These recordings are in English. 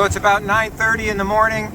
So it's about 9:30 in the morning.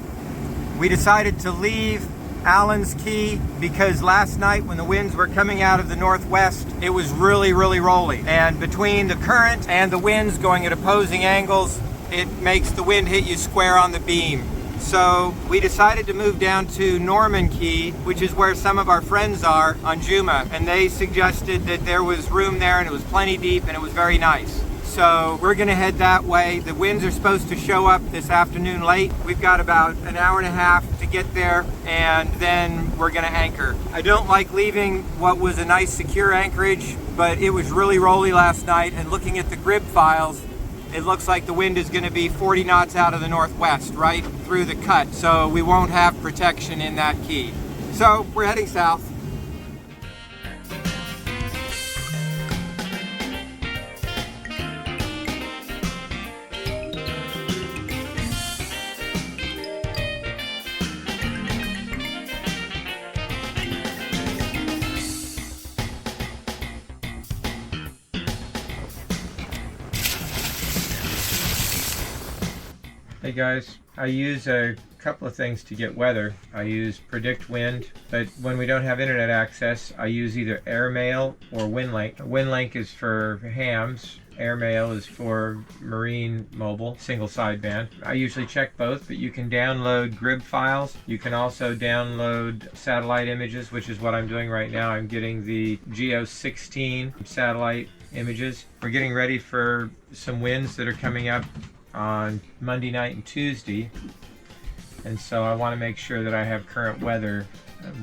We decided to leave Allen's Key because last night when the winds were coming out of the northwest, it was really rolly. And between the current and the winds going at opposing angles, it makes the wind hit you square on the beam. So we decided to move down to Norman Key, which is where some of our friends are on Juma, and they suggested that there was room there and it was plenty deep and it was very nice. So we're gonna head that way. The winds are supposed to show up this afternoon late. We've got about an hour and a half to get there, and then we're gonna anchor. I don't like leaving what was a nice secure anchorage, but it was really rolly last night, and looking at the grid files, it looks like the wind is gonna be 40 knots out of the northwest, right through the cut, so we won't have protection in that key. So we're heading south. Hey guys, I use a couple of things to get weather. I use Predict Wind, but when we don't have internet access, I use either Airmail or WinLink. WinLink is for hams. Airmail is for marine mobile, single sideband. I usually check both, but you can download grid files. You can also download satellite images, which is what I'm doing right now. I'm getting the s2e13 satellite images. We're getting ready for some winds that are coming up on Monday night and Tuesday, and so I want to make sure that I have current weather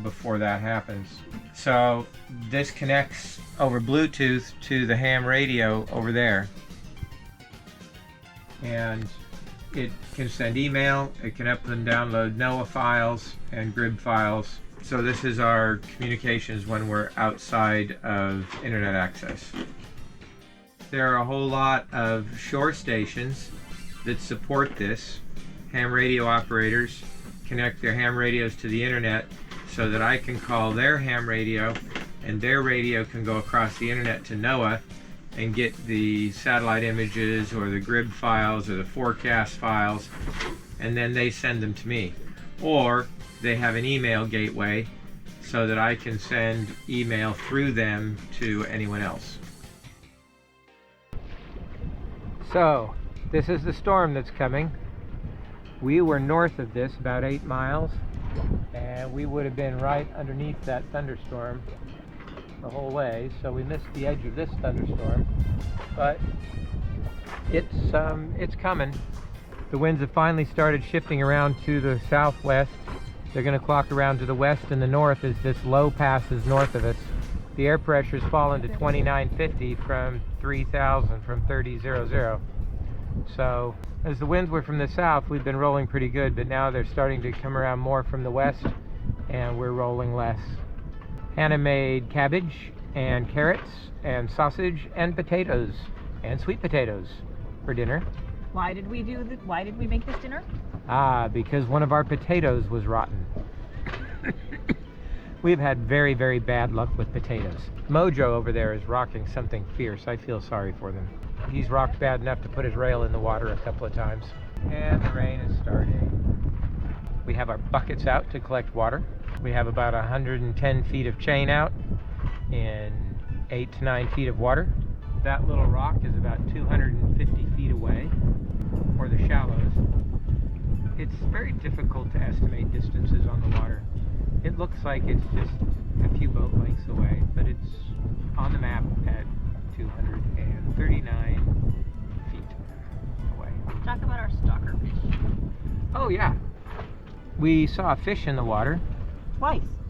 before that happens. So this connects over Bluetooth to the ham radio over there, and it can send email, it can up and download NOAA files and grid files. So this is our communications when we're outside of internet access. There are a whole lot of shore stations that support this. Ham radio operators connect their ham radios to the internet so that I can call their ham radio, and their radio can go across the internet to NOAA and get the satellite images or the grid files or the forecast files, and then they send them to me. Or they have an email gateway so that I can send email through them to anyone else. So this is the storm that's coming. We were north of this about 8 miles, and we would have been right underneath that thunderstorm the whole way, so we missed the edge of this thunderstorm, but it's coming. The winds have finally started shifting around to the southwest. They're going to clock around to the west and the north as this low passes north of us. The air pressure's fallen to 2950 from 3000, from 3000. So as the winds were from the south, we've been rolling pretty good, but now they're starting to come around more from the west, and we're rolling less. Hannah made cabbage and carrots and sausage and potatoes and sweet potatoes for dinner. Why did we make this dinner? Because one of our potatoes was rotten. We've had very bad luck with potatoes. Mojo over there is rocking something fierce. I feel sorry for them. He's rocked bad enough to put his rail in the water a couple of times. And the rain is starting. We have our buckets out to collect water. We have about 110 feet of chain out in 8 to 9 feet of water. That little rock is about 250 feet away, or the shallows. It's very difficult to estimate distances on the water. It looks like it's just a few boat lengths away, but it's on the map at 239 feet away. Talk about our stalker fish. Oh yeah. We saw a fish in the water.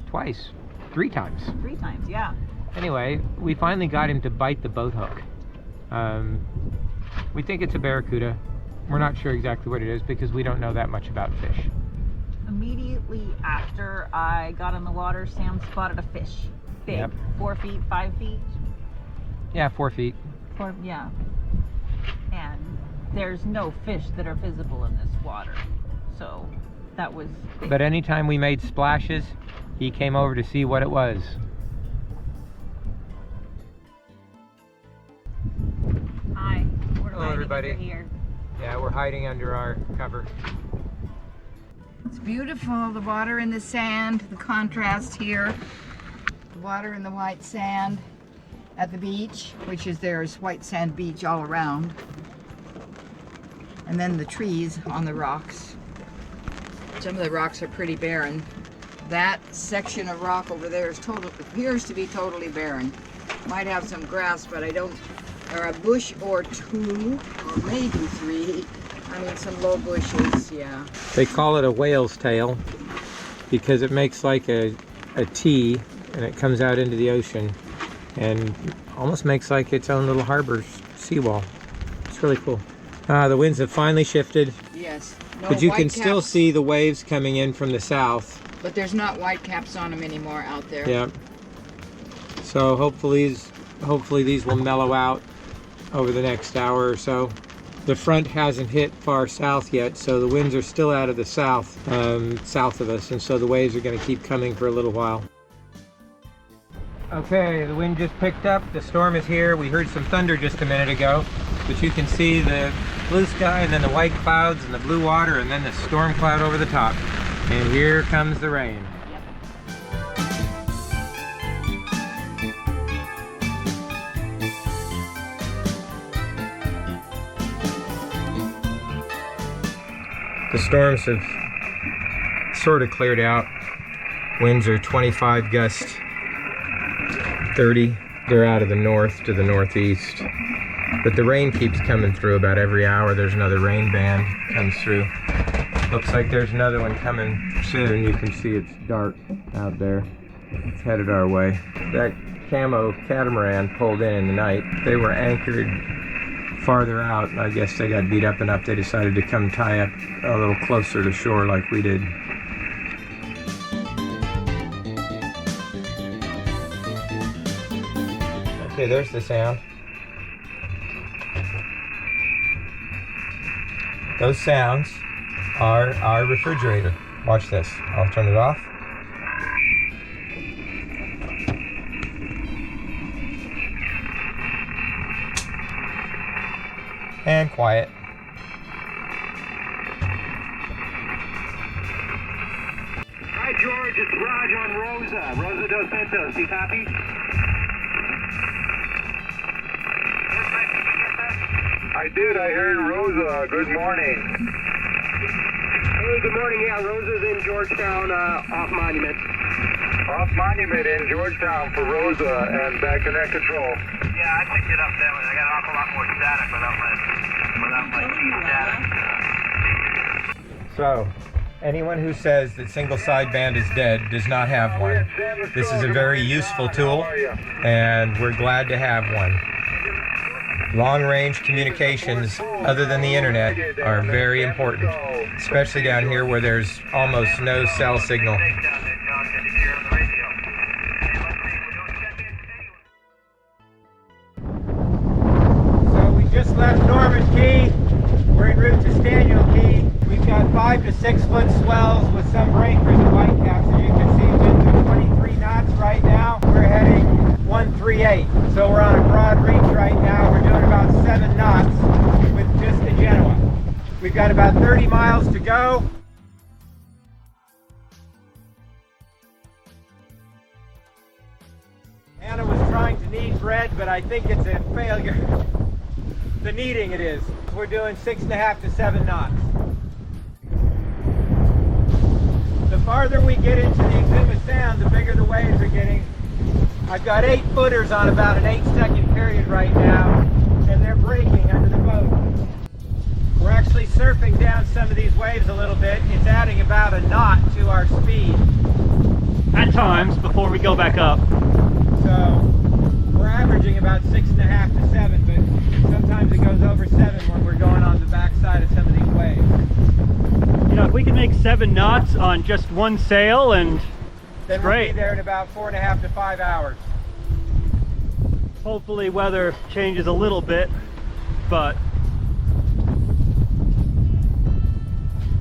Twice. 3 times. 3 times, yeah. Anyway, we finally got him to bite the boat hook. We think it's a barracuda. We're not sure exactly what it is because we don't know that much about fish. Immediately after I got in the water, Sam spotted a fish. Big. Yep. 4 feet, 5 feet? Yeah, 4 feet. Yeah. And there's no fish that are visible in this water. So that was big. But anytime we made splashes, he came over to see what it was. Hi. Hello, everybody. Here. Yeah, we're hiding under our cover. It's beautiful, the water and the sand, the contrast here. The water and the white sand at the beach, which is there's white sand beach all around. And then the trees on the rocks. Some of the rocks are pretty barren. That section of rock over there is appears to be totally barren. Might have some grass, but I don't, or a bush or two, or maybe three. I mean, some low bushes, yeah. They call it a whale's tail because it makes like a T and it comes out into the ocean and almost makes like its own little harbor seawall. It's really cool. The winds have finally shifted. Yes. No, but you can white still caps, see the waves coming in from the south. but there's not white caps on them anymore out there. Yeah. So hopefully these will mellow out over the next hour or so. The front hasn't hit far south yet, so the winds are still out of the south, south of us, and so the waves are going to keep coming for a little while. Okay, the wind just picked up. The storm is here. We heard some thunder just a minute ago, but you can see the blue sky and then the white clouds and the blue water and then the storm cloud over the top. And here comes the rain. The storms have sort of cleared out. Winds are 25 gust 30. They're out of the north to the northeast. But the rain keeps coming through about every hour. There's another rain band comes through. Looks like there's another one coming soon. You can see it's dark out there. It's headed our way. That camo catamaran pulled in the night. They were anchored farther out. I guess they got beat up enough they decided to come tie up a little closer to shore like we did. Okay, there's the sound. Those sounds are our refrigerator. Watch this. I'll turn it off. And quiet. Hi George, it's Raj on Rosa. Rosa dos Santos, you copy? I did, I heard Rosa. Good morning. Hey, good morning. Yeah, Rosa's in Georgetown, off Monument. Off Monument in Georgetown for Rosa and connect control. Yeah, I picked it up that way. I got an awful lot more static without my cheap static. So, anyone who says that single sideband is dead does not have one. This is a very useful tool, and we're glad to have one. Long-range communications, other than the internet, are very important, especially down here where there's almost no cell signal. So we just left Norman Key. We're en route to Staniel Cay. We've got 5 to 6 foot swells with some breakers and whitecaps. As you can see, winds are 23 knots right now. We're heading 138. So we're on a broad reach right now. We're doing about 7 knots with just the Genoa. We've got about 30 miles to go. Anna was trying to knead bread, but I think it's a failure. The kneading it is. We're doing 6.5 to 7 knots. The farther we get into the Exuma Sound, the bigger the waves are getting. I've got 8 footers on about an 8-second period right now, and they're breaking under the boat. We're actually surfing down some of these waves a little bit. It's adding about a knot to our speed. At times, before we go back up. So we're averaging about 6.5 to 7, but sometimes it goes over 7 when we're going on the backside of some of these waves. You know, if we can make 7 knots on just one sail, and Then we'll great. be there in about 4.5 to 5 hours. Hopefully weather changes a little bit, but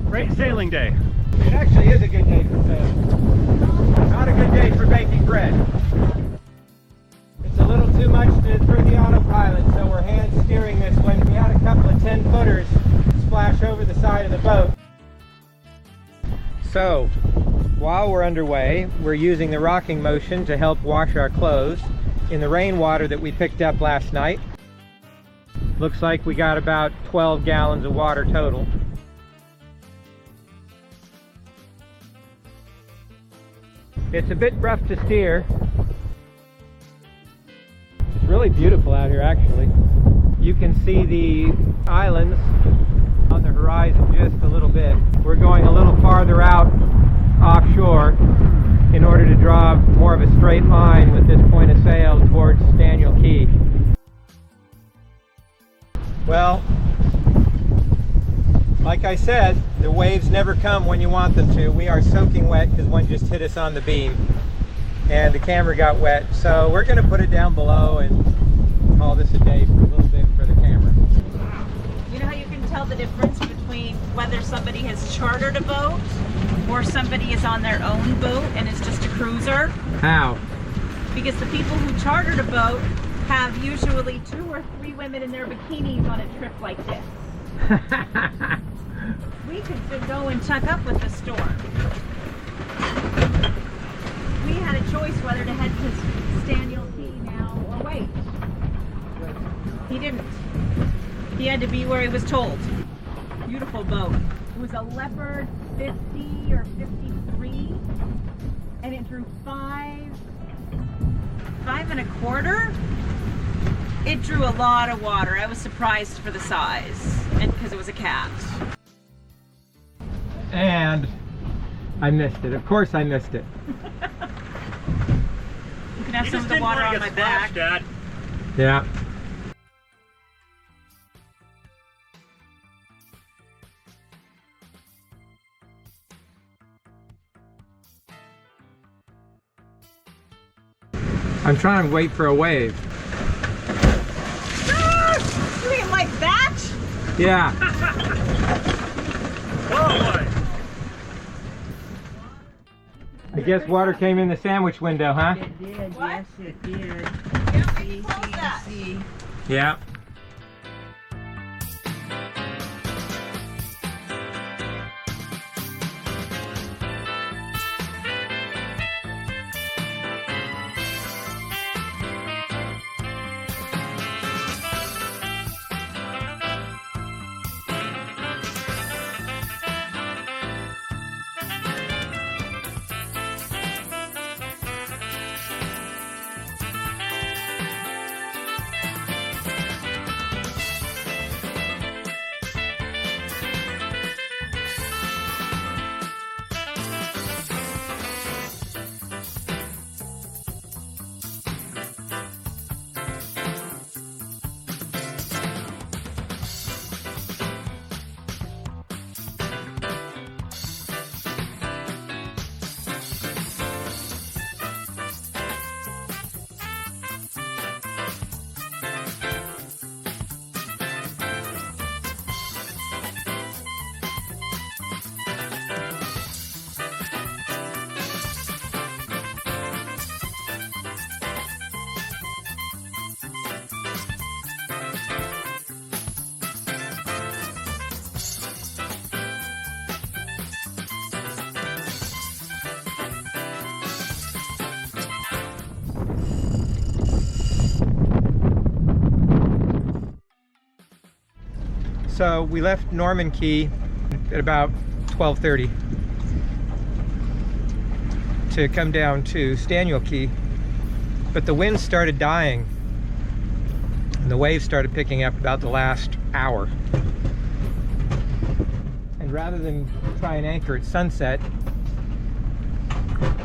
great sailing day. It actually is a good day for sailing. Not a good day for baking bread. It's a little too much through the autopilot, so we're hand steering this one. We had a couple of 10 footers So, while we're underway, we're using the rocking motion to help wash our clothes in the rainwater that we picked up last night. Looks like we got about 12 gallons of water total. It's a bit rough to steer. It's really beautiful out here, actually. You can see the islands on the horizon just a little bit. We're going a little farther out offshore in order to draw more of a straight line with this point of sail towards Staniel Cay. Well, like I said, the waves never come when you want them to. We are soaking wet because one just hit us on the beam and the camera got wet. So we're going to put it down below and call this a day for a little bit for the camera. You know how you can tell the difference between whether somebody has chartered a boat or somebody is on their own boat and it's just a cruiser? How? Because the people who chartered a boat have usually 2 or 3 women in their bikinis on a trip like this. We could go and check up with the storm. We had a choice whether to head to Staniel Cay now or wait. He didn't. He had to be where he was told. Beautiful boat. It was a Leopard 50 or 53, and it drew 5 1/4. It drew a lot of water. I was surprised for the size, and because it was a cat. And I missed it. Of course I missed it. You can have some of the water on my back. Dad. Yeah. I'm trying to wait for a wave. You mean like that? Yeah. Oh, I guess water came in the sandwich window, huh? It did, What? yes it did. Yeah, we can close that. See. Yeah. So we left Norman Cay at about 12:30 to come down to Staniel Cay, but the wind started dying and the waves started picking up about the last hour. And rather than try and anchor at sunset,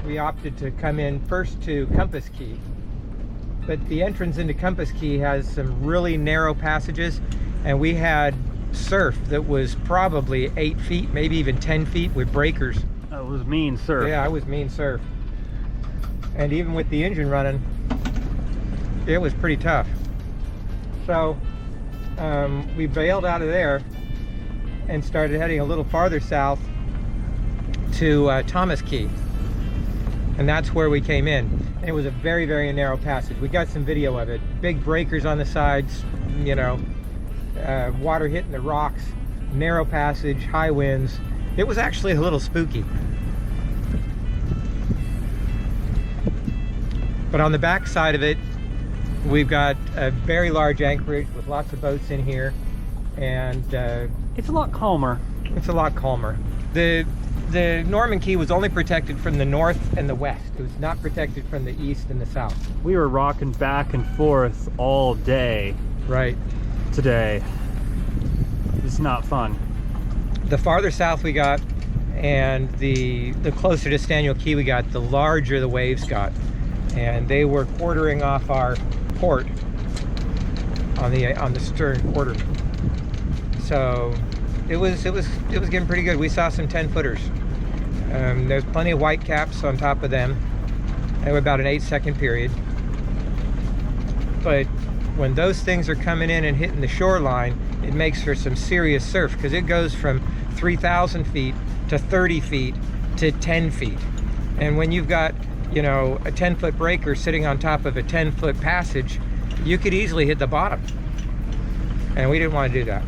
we opted to come in first to Compass Cay. But the entrance into Compass Cay has some really narrow passages, and we had surf that was probably 8 feet, maybe even 10 feet with breakers. that was mean surf. Yeah, it was mean surf. And even with the engine running, it was pretty tough. So we bailed out of there and started heading a little farther south to Thomas Cay. And that's where we came in. And it was a very, very narrow passage. We got some video of it. Big breakers on the sides, you know, water hitting the rocks, narrow passage, high winds. It was actually a little spooky. But on the back side of it, we've got a very large anchorage with lots of boats in here, and It's a lot calmer. it's a lot calmer. The Norman Key was only protected from the north and the west. It was not protected from the east and the south. We were rocking back and forth all day Right. today. It's not fun. The farther south we got, and the closer to Staniel Cay we got, the larger the waves got, and they were quartering off our port on the stern quarter. So it was getting pretty good. We saw some 10-footers. There's plenty of white caps on top of them. They were about an 8-second period. But when those things are coming in and hitting the shoreline, it makes for some serious surf, because it goes from 3,000 feet to 30 feet to 10 feet. And when you've got, you know, a 10-foot breaker sitting on top of a 10-foot passage, you could easily hit the bottom. And we didn't want to do that.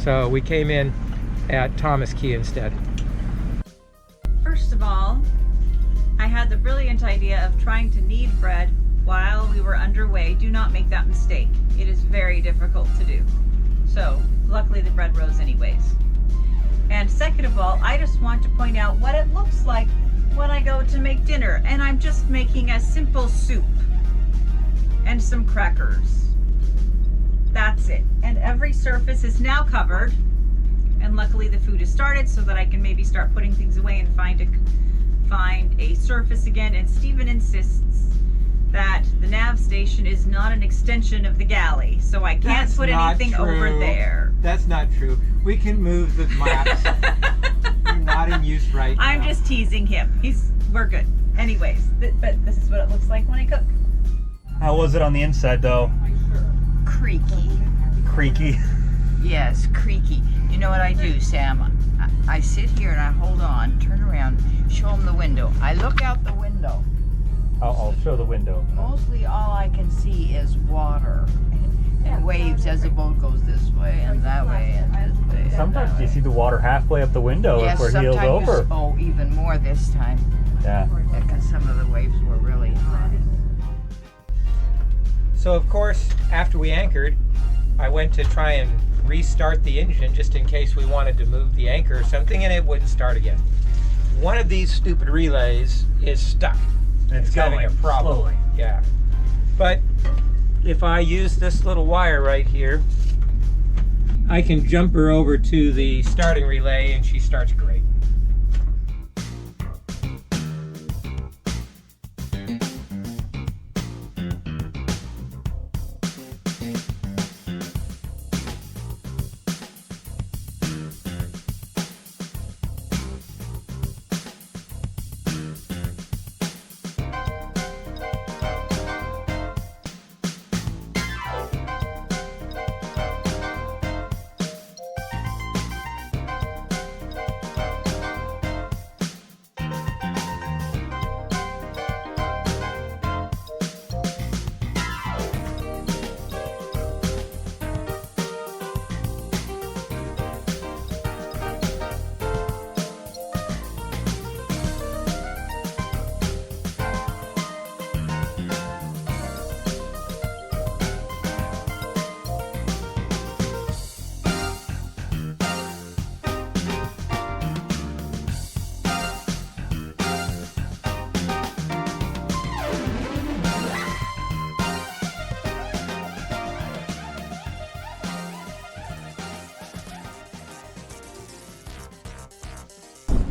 So we came in at Thomas Key instead. First of all, I had the brilliant idea of trying to knead bread while we were underway. Do not make that mistake. It is very difficult to do. So luckily the bread rose anyways. And second of all, I just want to point out what it looks like when I go to make dinner. And I'm just making a simple soup and some crackers. That's it. And every surface is now covered. And luckily the food is started so that I can maybe start putting things away and find a surface again. And Stephen insists that the nav station is not an extension of the galley, so I can't put anything over there. That's not true. We can move the maps. They're not in use right now. I'm just teasing him. We're good. Anyways, but this is what it looks like when I cook. How was it on the inside though? Creaky. Creaky. Yes, creaky. You know what I do, Sam? I sit here and I hold on, turn around, show them the window. I look out the window. I'll show the window. Mostly all I can see is water and waves as the boat goes this way and that way and this way. And Sometimes that you way. see the water halfway up the window Yes, if we're heeled sometimes over. Oh, even more this time. Yeah. Because some of the waves were really high. So of course, after we anchored, I went to try and restart the engine just in case we wanted to move the anchor or something, and it wouldn't start again. One of these stupid relays is stuck. It's having going a problem. slowly. Yeah. But if I use this little wire right here, I can jump her over to the starting relay and she starts great.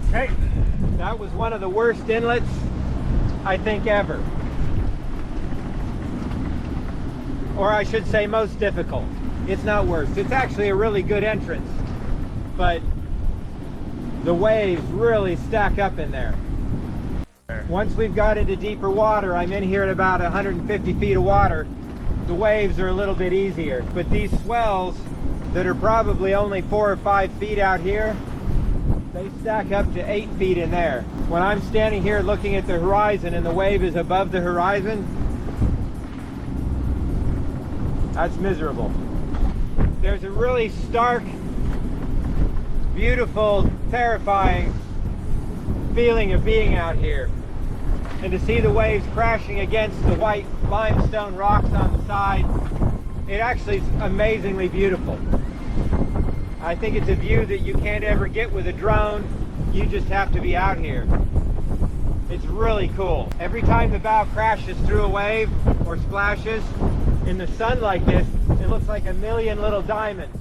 Okay. That was one of the worst inlets, I think, ever. Or I should say most difficult. It's not worst. It's actually a really good entrance. But the waves really stack up in there. Once we've got into deeper water, I'm in here at about 150 feet of water, the waves are a little bit easier. But these swells that are probably only 4 or 5 feet out here, they stack up to 8 feet in there. When I'm standing here looking at the horizon and the wave is above the horizon, that's miserable. There's a really stark, beautiful, terrifying feeling of being out here. and to see the waves crashing against the white limestone rocks on the side, it actually is amazingly beautiful. I think it's a view that you can't ever get with a drone. You just have to be out here. It's really cool. Every time the bow crashes through a wave or splashes in the sun like this, it looks like a million little diamonds.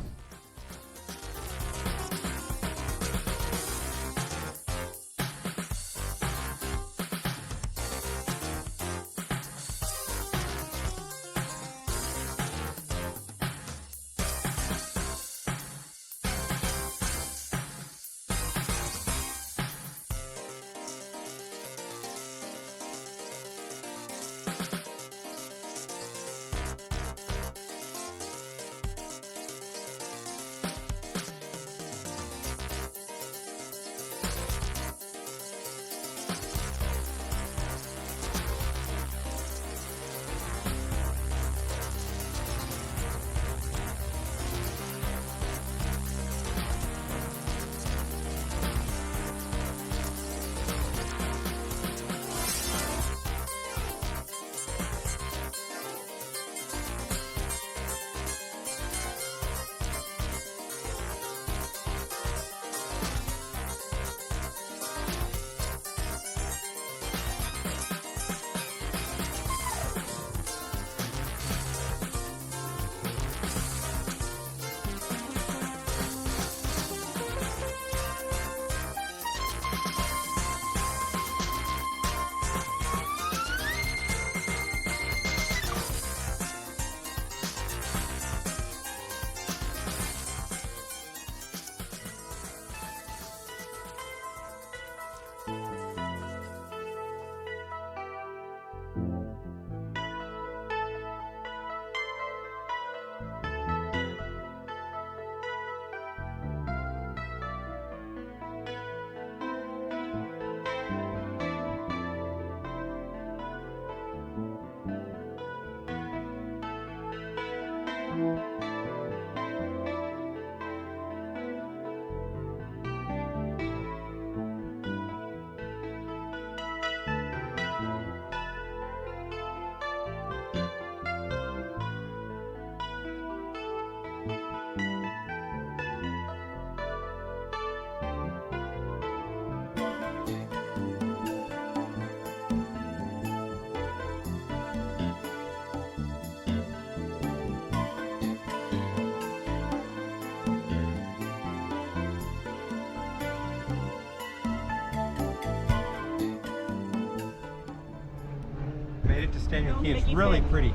Made it to Staniel Cay. It's really pretty.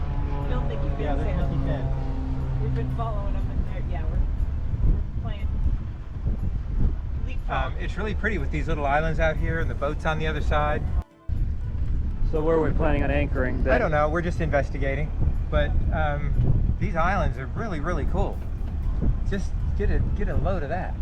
Build Mickey Finn. Yeah, that's Sam. Mickey Finn. We've been following them in there. Yeah, we're playing leapfrog. It's really pretty with these little islands out here and the boats on the other side. So where are we planning on anchoring then? I don't know, we're just investigating. But these islands are really, really cool. Just get a load of that.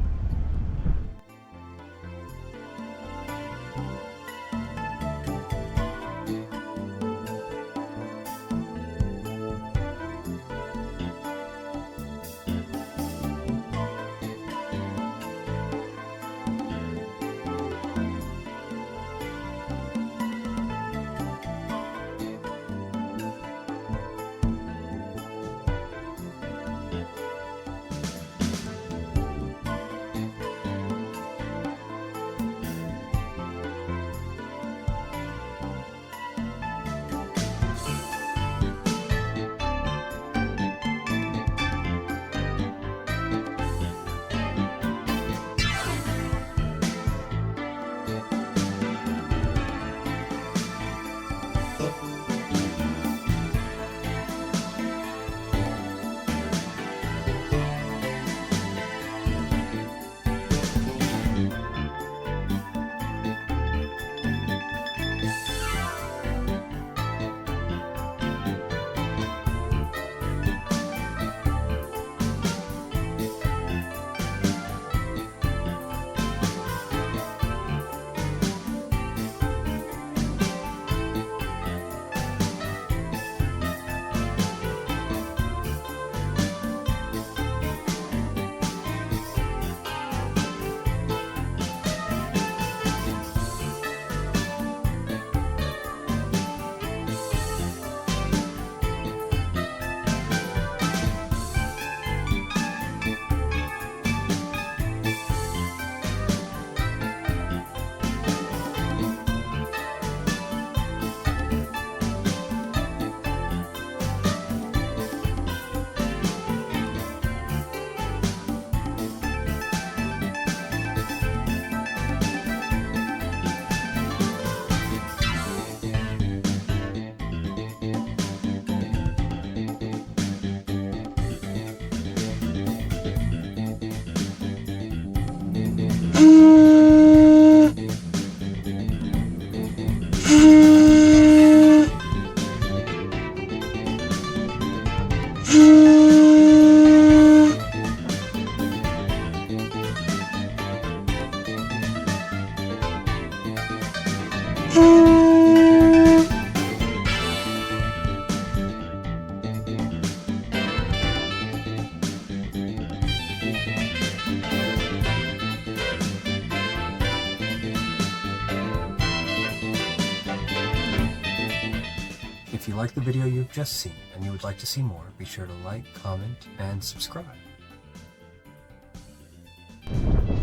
If you like the video you've just seen and you would like to see more, be sure to like, comment, and subscribe.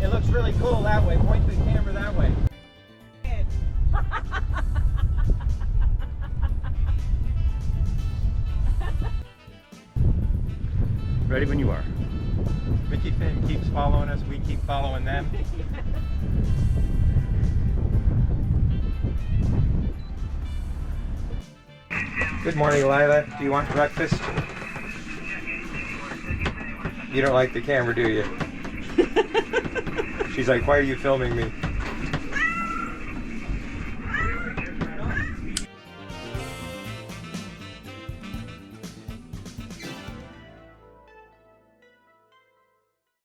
It looks really cool that way. Point the camera that way. Ready when you are. Mickey Finn keeps following us, we keep following them. Good morning, Lila. Do you want breakfast? You don't like the camera, do you? She's like, why are you filming me?